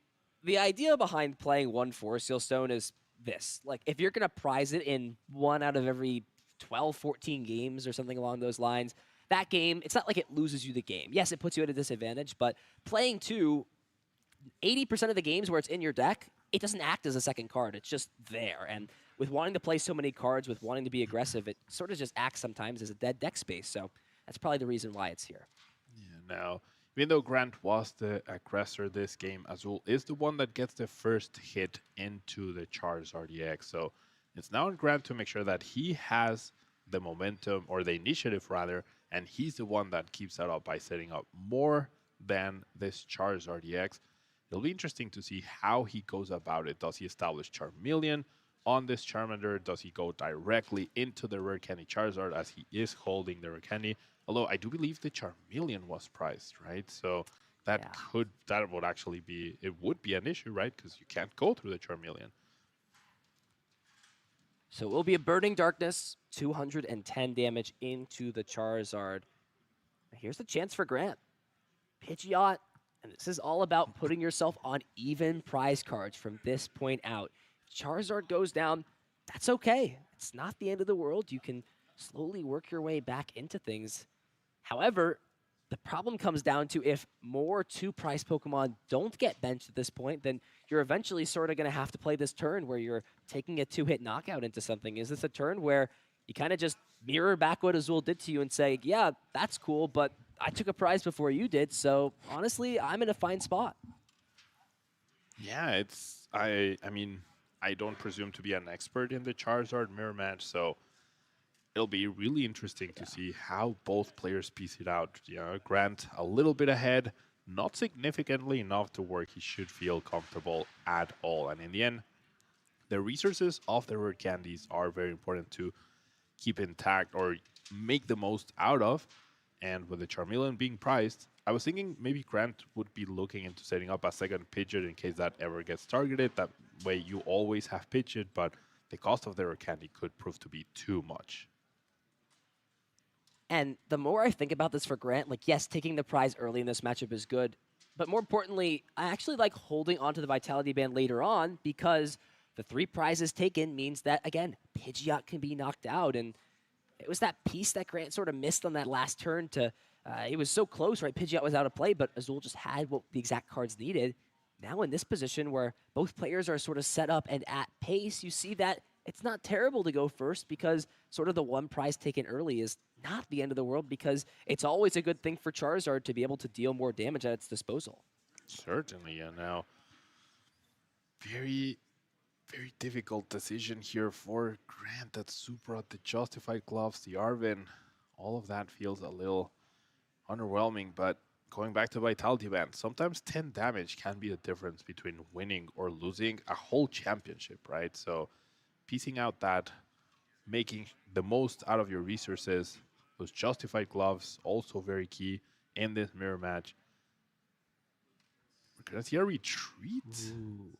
Speaker 2: the idea behind playing 1 Forest Seal Stone is this. Like, if you're going to prize it in 1 out of every 12, 14 games or something along those lines, that game, it's not like it loses you the game. Yes, it puts you at a disadvantage, but playing 2, 80% of the games where it's in your deck, it doesn't act as a second card. It's just there. And with wanting to play so many cards, with wanting to be aggressive, it sort of just acts sometimes as a dead deck space. So that's probably the reason why it's here.
Speaker 1: Yeah, now, even though Grant was the aggressor this game, Azul is the one that gets the first hit into the Charizard EX. So it's now on Grant to make sure that he has the momentum, or the initiative rather, and he's the one that keeps that up by setting up more than this Charizard EX. It'll be interesting to see how he goes about it. Does he establish Charmeleon on this Charmander? Does he go directly into the Rare Candy Charizard as he is holding the Rare Candy? Although I do believe the Charmeleon was priced, right? So that would actually be, it would be an issue, right? Because you can't go through the Charmeleon.
Speaker 2: So it will be a Burning Darkness, 210 damage into the Charizard. Here's the chance for Grant. Pidgeot, and this is all about putting yourself on even prize cards from this point out. Charizard goes down, that's okay. It's not the end of the world. You can slowly work your way back into things. However, the problem comes down to if more 2-price Pokemon don't get benched at this point, then you're eventually sort of going to have to play this turn where you're taking a 2-hit knockout into something. Is this a turn where you kind of just mirror back what Azul did to you and say, yeah, that's cool, but I took a prize before you did, so honestly, I'm in a fine spot.
Speaker 1: Yeah, it's I mean, I don't presume to be an expert in the Charizard mirror match, so it'll be really interesting to see how both players piece it out. Grant a little bit ahead, not significantly enough to where he should feel comfortable at all. And in the end, the resources of the rare candies are very important to keep intact or make the most out of. And with the Charmeleon being priced, I was thinking maybe Grant would be looking into setting up a second Pidgeot in case that ever gets targeted. That way you always have Pidgeot, but the cost of the rare candy could prove to be too much.
Speaker 2: And the more I think about this for Grant, like, yes, taking the prize early in this matchup is good. But more importantly, I actually like holding onto the Vitality Band later on because the 3 prizes taken means that, again, Pidgeot can be knocked out. And it was that piece that Grant sort of missed on that last turn to, it was so close, right? Pidgeot was out of play, but Azul just had what the exact cards needed. Now in this position where both players are sort of set up and at pace, you see that it's not terrible to go first because sort of the 1 prize taken early is not the end of the world because it's always a good thing for Charizard to be able to deal more damage at its disposal.
Speaker 1: Certainly, and now very, very difficult decision here for Grant. That Supra, the Justified Gloves, the Arvin, all of that feels a little underwhelming, but going back to Vitality Band, sometimes 10 damage can be the difference between winning or losing a whole championship, right? So piecing out that, making the most out of your resources, those Justified Gloves, also very key in this mirror match. We're going to see a retreat.
Speaker 2: Ooh.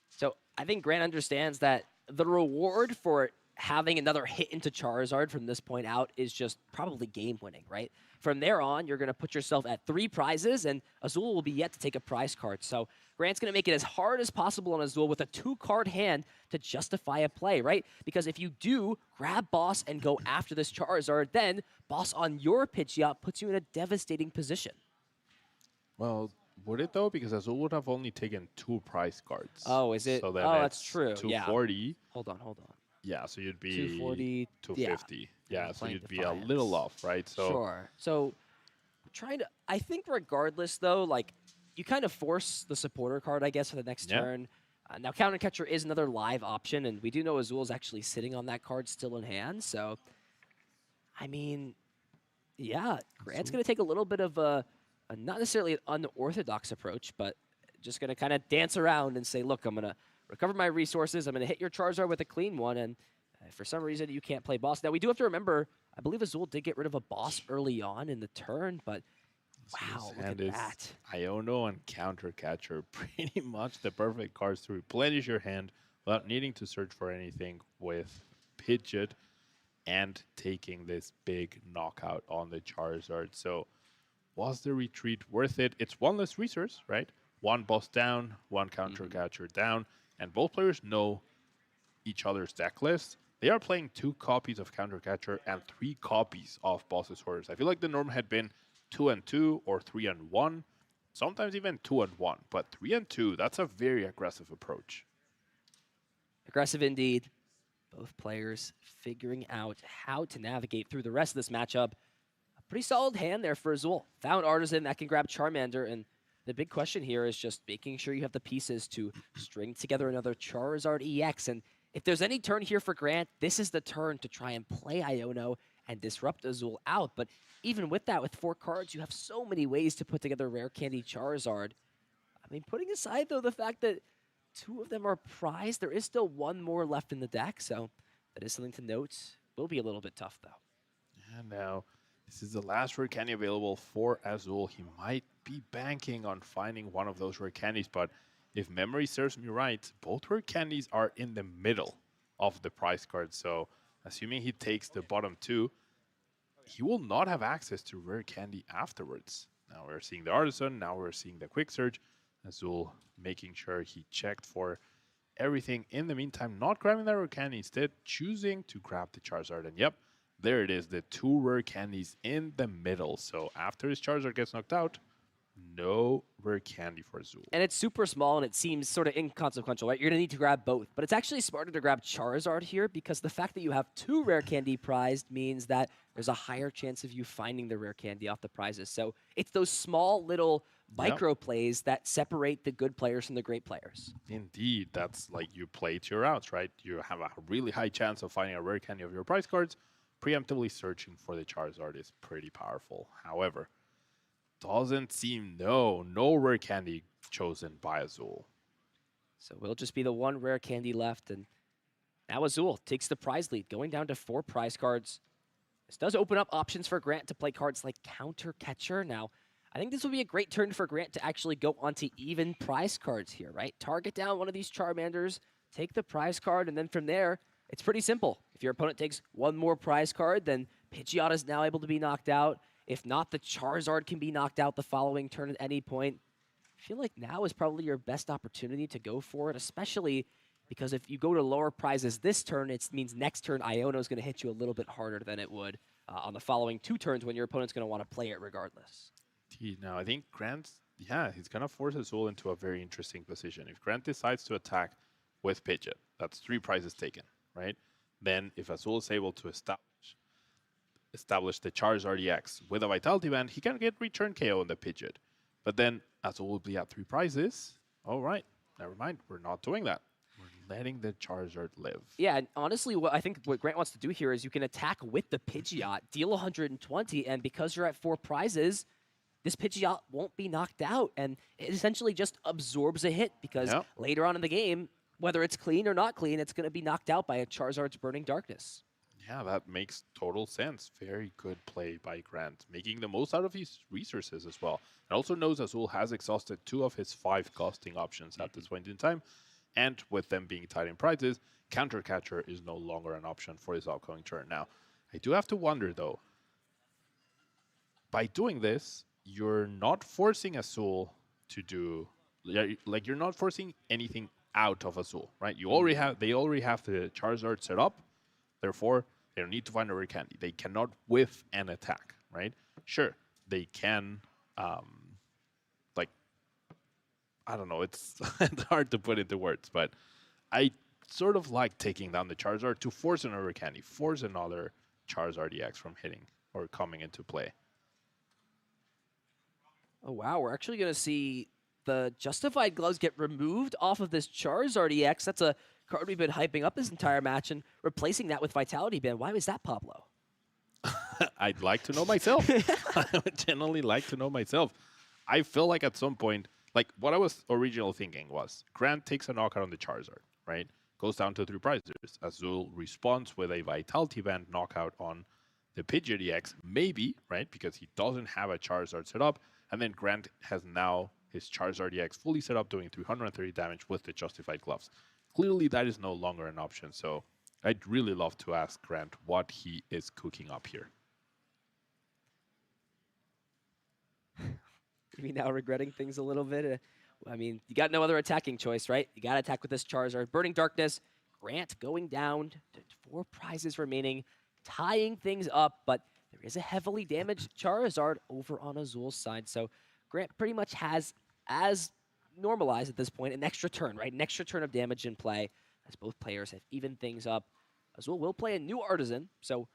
Speaker 2: So I think Grant understands that the reward for having another hit into Charizard from this point out is just probably game winning, right? From there on, you're going to put yourself at 3 prizes, and Azul will be yet to take a prize card. So Grant's going to make it as hard as possible on Azul with a 2-card hand to justify a play, right? Because if you do grab Boss and go after this Charizard, then Boss on your Pidgeot puts you in a devastating position.
Speaker 1: Well, would it though? Because Azul would have only taken 2 prize cards.
Speaker 2: Oh, is it?
Speaker 1: So then
Speaker 2: Oh,
Speaker 1: it's
Speaker 2: that's true.
Speaker 1: 240.
Speaker 2: Yeah. Hold on.
Speaker 1: Yeah, so you'd be
Speaker 2: 240.
Speaker 1: 250. Yeah, so
Speaker 2: playing
Speaker 1: you'd be
Speaker 2: Defiance.
Speaker 1: a little off, right? So
Speaker 2: Sure. So trying to, I think regardless though, like you kind of force the supporter card, I guess, for the next
Speaker 1: Yeah.
Speaker 2: turn. Now Counter Catcher is another live option, and we do know Azul's actually sitting on that card still in hand. So, I mean, yeah, Grant's going to take a little bit of a not necessarily an unorthodox approach, but just going to kind of dance around and say, look, I'm going to recover my resources. I'm going to hit your Charizard with a clean one, and for some reason you can't play Boss. Now, we do have to remember, I believe Azul did get rid of a Boss early on in the turn, but wow, look at that.
Speaker 1: Iono and Counter Catcher, pretty much the perfect cards to replenish your hand without needing to search for anything with Pidgeot and taking this big knockout on the Charizard. So was the retreat worth it? It's 1 less resource, right? 1 boss down, 1 Counter Catcher down, and both players know each other's deck list. They are playing 2 copies of Counter Catcher and 3 copies of Boss's Orders. I feel like the norm had been 2 and 2 or 3 and 1, sometimes even 2 and 1, but 3 and 2, that's a very aggressive approach.
Speaker 2: Aggressive indeed. Both players figuring out how to navigate through the rest of this matchup. A pretty solid hand there for Azul. Found Artisan that can grab Charmander, and the big question here is just making sure you have the pieces to string together another Charizard EX. And if there's any turn here for Grant, this is the turn to try and play Iono and disrupt Azul out. But even with that, with 4 cards, you have so many ways to put together Rare Candy Charizard. I mean, putting aside, though, the fact that 2 of them are prized, there is still 1 more left in the deck, so that is something to note. Will be a little bit tough, though.
Speaker 1: And now, this is the last rare candy available for Azul. He might be banking on finding one of those rare candies, but if memory serves me right, both rare candies are in the middle of the prize card. So, assuming he takes the bottom 2, he will not have access to rare candy afterwards. Now we're seeing the Artisan, now we're seeing the Quick Search. Azul making sure he checked for everything in the meantime, not grabbing that rare candy, instead choosing to grab the Charizard. And yep, there it is, the 2 rare candies in the middle. So after his Charizard gets knocked out, No rare candy for Azul.
Speaker 2: And it's super small and it seems sort of inconsequential, right? You're going to need to grab both. But it's actually smarter to grab Charizard here because the fact that you have 2 rare candy prized means that there's a higher chance of you finding the rare candy off the prizes. So it's those small little micro plays that separate the good players from the great players.
Speaker 1: Indeed, that's like you play to your outs, right? You have a really high chance of finding a rare candy of your prize cards. Preemptively searching for the Charizard is pretty powerful. However, doesn't seem no rare candy chosen by Azul.
Speaker 2: So it'll just be the 1 rare candy left. And now Azul takes the prize lead, going down to 4 prize cards. This does open up options for Grant to play cards like Counter Catcher. Now, I think this will be a great turn for Grant to actually go onto even prize cards here, right? Target down one of these Charmanders, take the prize card, and then from there, it's pretty simple. If your opponent takes 1 more prize card, then Pidgeot is now able to be knocked out. If not, the Charizard can be knocked out the following turn at any point. I feel like now is probably your best opportunity to go for it, especially because if you go to lower prizes this turn, it means next turn Iono is going to hit you a little bit harder than it would on the following 2 turns when your opponent's going to want to play it regardless.
Speaker 1: Now, I think Grant, he's going to force Azul into a very interesting position. If Grant decides to attack with Pidgeot, that's 3 prizes taken, right? Then if Azul is able to establish the Charizard EX with a Vitality Band, he can get return KO on the Pidgeot. But then Azul will be at 3 prizes. All right, never mind. We're not doing that. We're letting the Charizard live.
Speaker 2: Yeah, and honestly, I think what Grant wants to do here is you can attack with the Pidgeot, deal 120, and because you're at 4 prizes, this Pidgeot won't be knocked out, and it essentially just absorbs a hit because later on in the game, whether it's clean or not clean, it's going to be knocked out by a Charizard's Burning Darkness.
Speaker 1: Yeah, that makes total sense. Very good play by Grant, making the most out of his resources as well. And also knows Azul has exhausted 2 of his 5 costing options at this point in time, and with them being tied in prizes, Counter Catcher is no longer an option for his upcoming turn. Now, I do have to wonder though, by doing this, you're not forcing Azul to do, like you're not forcing anything out of Azul, right? You already have, they already have the Charizard set up, therefore they don't need to find a rare candy. They cannot whiff an attack, right? Sure, they can, like, I don't know, it's, it's hard to put into words, but I sort of like taking down the Charizard to force another candy, force another Charizard EX from hitting or coming into play.
Speaker 2: Oh, wow. We're actually going to see the Justified Gloves get removed off of this Charizard EX. That's a card we've been hyping up this entire match and replacing that with Vitality Band. Why was that, Pablo?
Speaker 1: I'd like to know myself. I would generally like to know myself. I feel like at some point, like what I was originally thinking was Grant takes a knockout on the Charizard, right? Goes down to 3 prizes. Azul responds with a Vitality Band knockout on the Pidgeot EX, maybe, right? Because he doesn't have a Charizard set up. And then Grant has now his Charizard EX fully set up, doing 330 damage with the Justified Gloves. Clearly, that is no longer an option. So I'd really love to ask Grant what he is cooking up here.
Speaker 2: Maybe now regretting things a little bit. I mean, you got no other attacking choice, right? You got to attack with this Charizard. Burning Darkness, Grant going down to 4 prizes remaining, tying things up, but there is a heavily damaged Charizard over on Azul's side. So Grant pretty much has, as normalized at this point, an extra turn, right? An extra turn of damage in play as both players have evened things up. Azul will play a new Artisan, so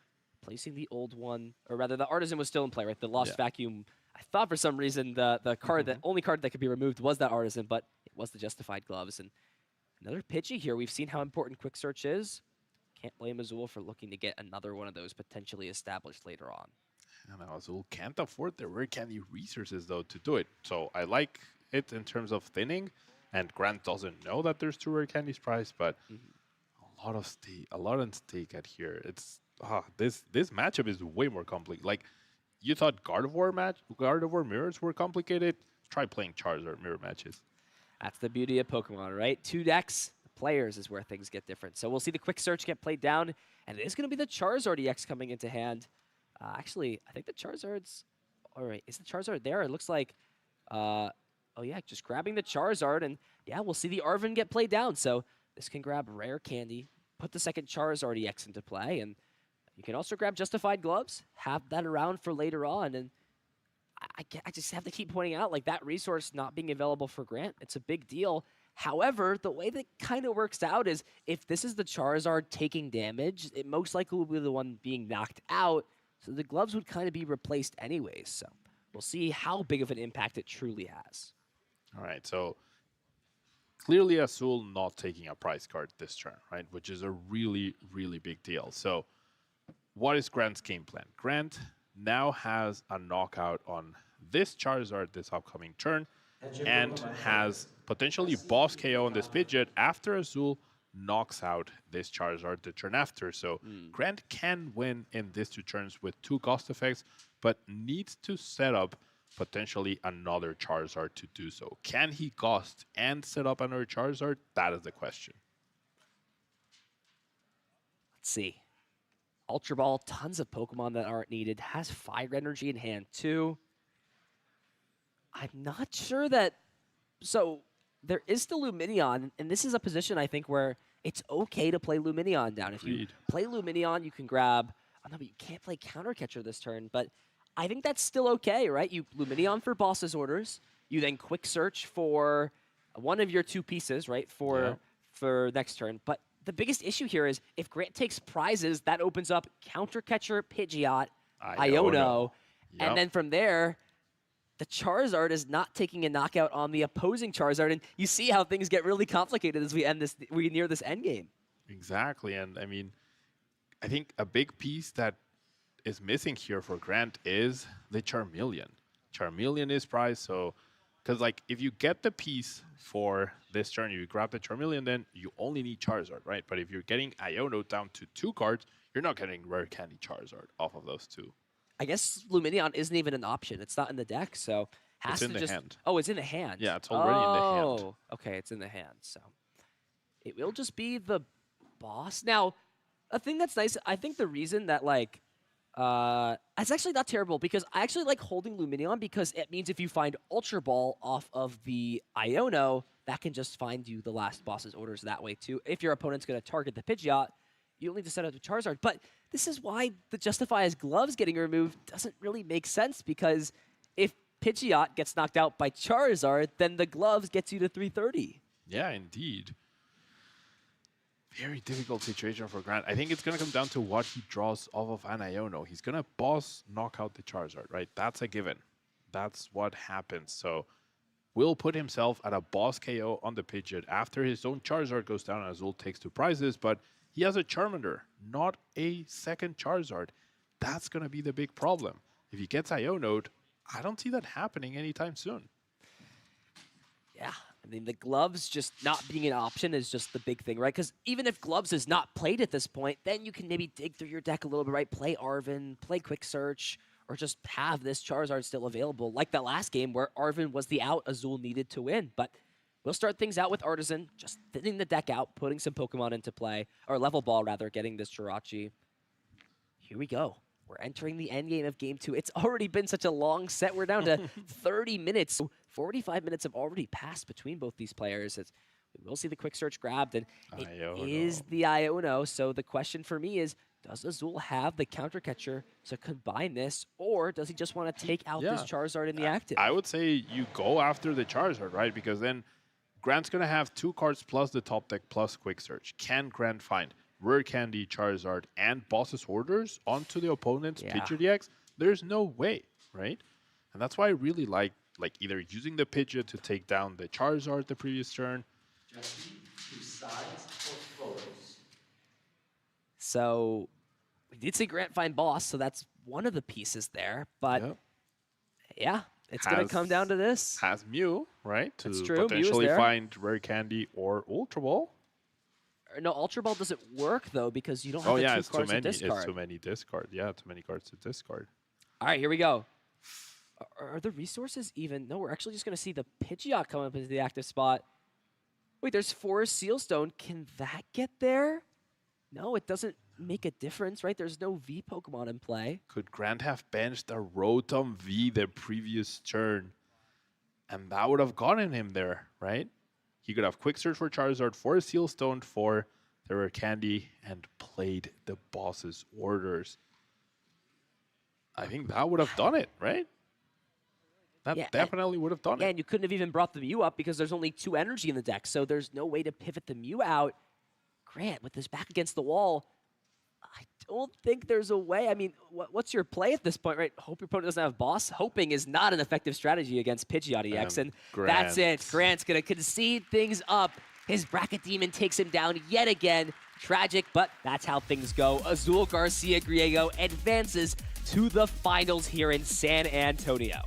Speaker 2: placing the old one, or rather the Artisan was still in play, right? The Lost Vacuum. I thought for some reason the card, the only card that could be removed was that Artisan, but it was the Justified Gloves. And another Pidgey here. We've seen how important Quick Search is. Can't blame Azul for looking to get another one of those potentially established later on.
Speaker 1: I know Azul can't afford the rare candy resources though to do it. So I like it in terms of thinning, and Grant doesn't know that there's 2 rare candies priced, but a lot at stake at here. It's this matchup is way more complicated. Like you thought Gardevoir mirrors were complicated. Try playing Charizard mirror matches.
Speaker 2: That's the beauty of Pokemon, right? 2 decks, the players is where things get different. So we'll see the Quick Search get played down, and it is going to be the Charizard EX coming into hand. Actually, I think the Charizard's... All right, is the Charizard there? It looks like... oh, yeah, just grabbing the Charizard, and yeah, we'll see the Arven get played down. So this can grab Rare Candy, put the second Charizard EX into play, and you can also grab Justified Gloves, have that around for later on, and I just have to keep pointing out, like, that resource not being available for Grant, it's a big deal. However, the way that kind of works out is if this is the Charizard taking damage, it most likely will be the one being knocked out, so the gloves would kind of be replaced anyways. So we'll see how big of an impact it truly has.
Speaker 1: All right, so clearly Azul not taking a prize card this turn, right? Which is a really, really big deal. So what is Grant's game plan? Grant now has a knockout on this Charizard this upcoming turn and has potentially boss KO on this Pidgeot after Azul knocks out this Charizard the turn after. So Grant can win in these 2 turns with 2 cost effects, but needs to set up potentially another Charizard to do so. Can he cost and set up another Charizard? That is the question.
Speaker 2: Let's see. Ultra Ball, tons of Pokemon that aren't needed. Has Fire Energy in hand too. I'm not sure that... So there is still Lumineon, and this is a position I think where it's okay to play Lumineon down. If you play Lumineon, you can grab... Oh no, but you can't play Counter Catcher this turn, but I think that's still okay, right? You Lumineon for Boss's Orders. You then Quick Search for one of your 2 pieces, right, for next turn. But the biggest issue here is if Grant takes prizes, that opens up Counter Catcher, Pidgeot, Iono, and then from there, the Charizard is not taking a knockout on the opposing Charizard, and you see how things get really complicated as we near this end game.
Speaker 1: Exactly, and I mean, I think a big piece that is missing here for Grant is the Charmeleon. Charmeleon is prized, so because like if you get the piece for this turn, you grab the Charmeleon, then you only need Charizard, right? But if you're getting Iono down to 2 cards, you're not getting Rare Candy Charizard off of those 2.
Speaker 2: I guess Lumineon isn't even an option. It's not in the deck, so has
Speaker 1: it's
Speaker 2: to
Speaker 1: in the hand.
Speaker 2: Oh, it's in the hand.
Speaker 1: Yeah, it's already in the hand.
Speaker 2: Oh, okay, it's in the hand. So it will just be the boss. Now, a thing that's nice, I think the reason that like it's actually not terrible because I actually like holding Lumineon because it means if you find Ultra Ball off of the Iono, that can just find you the last boss's orders that way too. If your opponent's going to target the Pidgeot, you don't need to set up the Charizard. But this is why the Justify as gloves getting removed doesn't really make sense because if Pidgeot gets knocked out by Charizard, then the gloves gets you to 330.
Speaker 1: Yeah, indeed. Very difficult situation for Grant. I think it's going to come down to what he draws off of an Iono. He's going to boss knock out the Charizard, right? That's a given. That's what happens. So will put himself at a boss KO on the Pidgeot after his own Charizard goes down and Azul takes 2 prizes, but he has a Charmander, not a second Charizard. That's going to be the big problem. If he gets Iono'd, I don't see that happening anytime soon.
Speaker 2: Yeah, I mean, the gloves just not being an option is just the big thing, right? Because even if gloves is not played at this point, then you can maybe dig through your deck a little bit, right? Play Arven, play Quick Search, or just have this Charizard still available, like that last game where Arven was the out Azul needed to win. But we'll start things out with Artisan, just thinning the deck out, putting some Pokemon into play, or level ball rather, getting this Jirachi. Here we go. We're entering the end game of Game 2. It's already been such a long set. We're down to 30 minutes. So 45 minutes have already passed between both these players. We will see the Quick Search grabbed, and it is the Iono. So the question for me is, does Azul have the Counter Catcher to combine this, or does he just want to take out this Charizard in the active?
Speaker 1: I would say you go after the Charizard, right? Because then Grant's going to have 2 cards plus the top deck plus Quick Search. Can Grant find Rare Candy, Charizard, and Boss's Orders onto the opponent's Pidgeot EX? There's no way, right? And that's why I really like either using the Pidgeot to take down the Charizard the previous turn.
Speaker 3: Just 2 sides or photos.
Speaker 2: So we did see Grant find Boss, so that's one of the pieces there. But yeah, it's going to come down to this.
Speaker 1: Has Mew, right? To
Speaker 2: That's true.
Speaker 1: potentially find Rare Candy or Ultra Ball.
Speaker 2: No, Ultra Ball doesn't work, though, because you don't have the 2 cards to discard.
Speaker 1: It's too many discard. Yeah, too many cards to discard.
Speaker 2: All right, here we go. Are the resources even? No, we're actually just going to see the Pidgeot come up into the active spot. Wait, there's 4 Sealstone. Can that get there? No, it doesn't make a difference, right? There's no V Pokemon in play.
Speaker 1: Could Grant have benched a Rotom V the previous turn? And that would have gotten him there, right? He could have Quick Search for Charizard, for a Sealstone, for the Rare Candy, and played the boss's orders. I think that would have done it, right? That
Speaker 2: Yeah,
Speaker 1: definitely would have done
Speaker 2: Yeah,
Speaker 1: it.
Speaker 2: and you couldn't have even brought the Mew up because there's only 2 energy in the deck, so there's no way to pivot the Mew out. Grant, with his back against the wall, I don't think there's a way. I mean, what's your play at this point, right? Hope your opponent doesn't have boss. Hoping is not an effective strategy against Pidgeot EX, and that's it. Grant's going to concede things up. His Bracket Demon takes him down yet again. Tragic, but that's how things go. Azul Garcia Griego advances to the finals here in San Antonio.